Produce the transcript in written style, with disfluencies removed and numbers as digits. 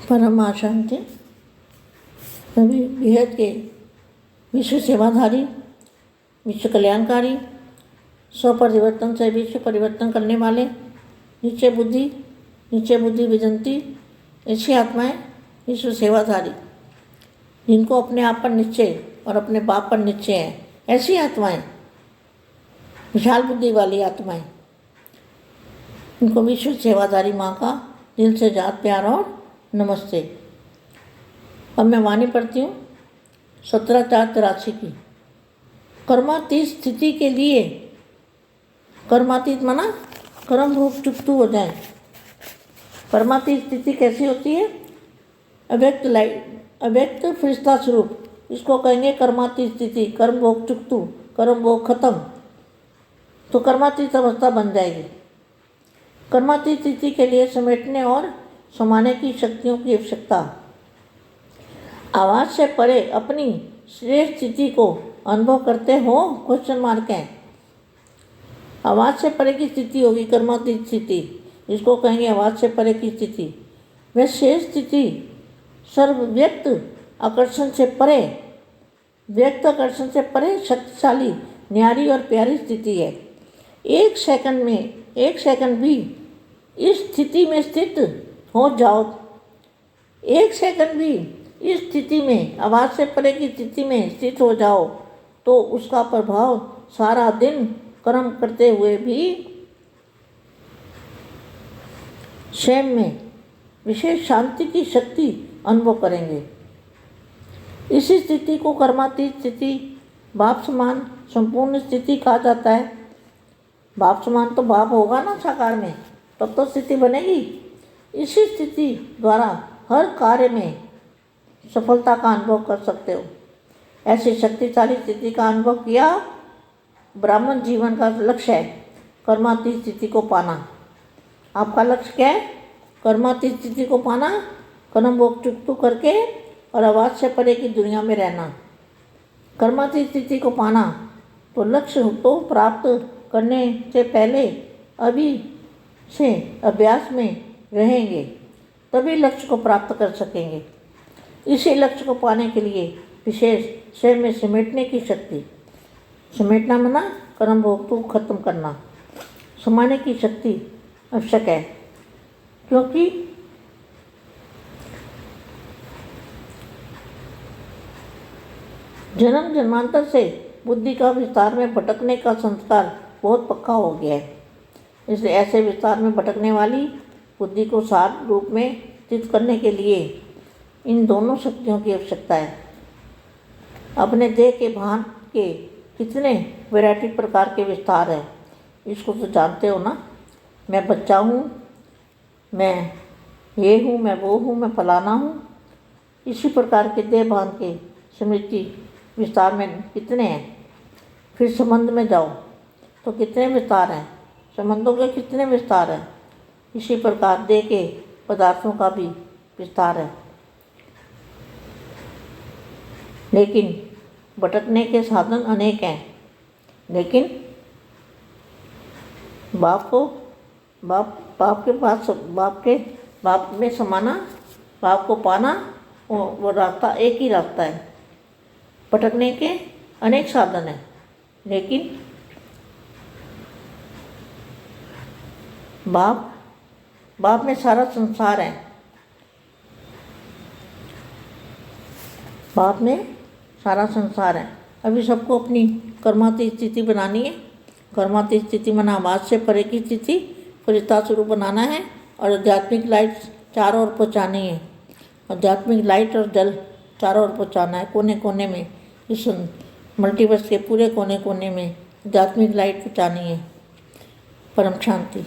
परम शांति। सभी बेहद के विश्व सेवाधारी, विश्व कल्याणकारी, स्व परिवर्तन से विश्व परिवर्तन करने वाले, नीचे बुद्धि विजंती ऐसी आत्माएं विश्व सेवाधारी, जिनको अपने आप पर निश्चय और अपने बाप पर निश्चय है, ऐसी आत्माएं, विशाल बुद्धि वाली आत्माएं, इनको विश्व सेवाधारी माँ का दिल से जात प्यार और नमस्ते। अब मैं वाणी पढ़ती हूँ 17/4/83 की। कर्मातीत स्थिति के लिए, कर्मातीत माना कर्म रूप चुप्तू हो जाए। कर्मातीत स्थिति कैसी होती है? अव्यक्त फरिश्ता स्वरूप, इसको कहेंगे कर्मातीत स्थिति। कर्म भोग चुप्तू, कर्म भोग खत्म, तो कर्मातीत अवस्था बन जाएगी। कर्मातीत स्थिति के लिए समेटने और समाने की शक्तियों की आवश्यकता। आवाज से परे अपनी श्रेष्ठ स्थिति को अनुभव करते हो? क्वेश्चन मार्क है। आवाज से परे की स्थिति होगी कर्मातीत स्थिति, इसको कहेंगे आवाज से परे की स्थिति। वह श्रेष्ठ स्थिति सर्वव्यक्त आकर्षण से परे, व्यक्त आकर्षण से परे शक्तिशाली, न्यारी और प्यारी स्थिति है। एक सेकंड भी इस स्थिति में स्थित हो जाओ, एक सेकंड भी इस स्थिति में, आवाज से परे की स्थिति में स्थित हो जाओ, तो उसका प्रभाव सारा दिन कर्म करते हुए भी स्वयं में विशेष शांति की शक्ति अनुभव करेंगे। इसी स्थिति को कर्मातीत स्थिति, बाप समान संपूर्ण स्थिति कहा जाता है। बाप समान तो बाप होगा ना साकार में, तब तो स्थिति बनेगी। इसी स्थिति द्वारा हर कार्य में सफलता का अनुभव कर सकते हो। ऐसी शक्तिशाली स्थिति का अनुभव किया ब्राह्मण जीवन का लक्ष्य है कर्मातीत स्थिति को पाना। आपका लक्ष्य क्या है? कर्मातीत स्थिति को पाना, कर्म भोग चुप्तू करके और आवाज से परे की दुनिया में रहना। कर्मातीत स्थिति को पाना तो लक्ष्य तो प्राप्त करने से पहले अभी से अभ्यास में रहेंगे, तभी लक्ष्य को प्राप्त कर सकेंगे। इसी लक्ष्य को पाने के लिए विशेष स्वयं में समेटने की शक्ति, समेटना माना कर्म भोग को खत्म करना, समाने की शक्ति आवश्यक है। क्योंकि जन्म जन्मांतर से बुद्धि का विस्तार में भटकने का संस्कार बहुत पक्का हो गया है। इसलिए ऐसे विस्तार में भटकने वाली बुद्धि को सार रूप में स्थित करने के लिए इन दोनों शक्तियों की आवश्यकता है। अपने देह के भान के कितने वैरायटी प्रकार के विस्तार है, इसको तो जानते हो ना। मैं बच्चा हूँ, मैं ये हूँ, मैं वो हूँ, मैं फलाना हूँ। इसी प्रकार के देह भान के स्मृति विस्तार में कितने हैं। फिर संबंध में जाओ तो कितने विस्तार हैं, संबंधों के कितने विस्तार हैं। इसी प्रकार देह के पदार्थों का भी विस्तार है। लेकिन भटकने के साधन अनेक हैं। लेकिन बाप में समाना, बाप को पाना, वो रास्ता एक ही रास्ता है। भटकने के अनेक साधन हैं, लेकिन बाप में सारा संसार है। बाप में सारा संसार है। अभी सबको अपनी कर्मातीत स्थिति बनानी है। कर्मातीत स्थिति माना आवाज से परे की स्थिति, फरिश्ता स्वरूप बनाना है और आध्यात्मिक लाइट चारों ओर पहुँचानी है। आध्यात्मिक लाइट और जल चारों ओर पहुँचाना है, कोने कोने में, इस मल्टीवर्स के पूरे कोने कोने में आध्यात्मिक लाइट पहुँचानी है। परम शांति।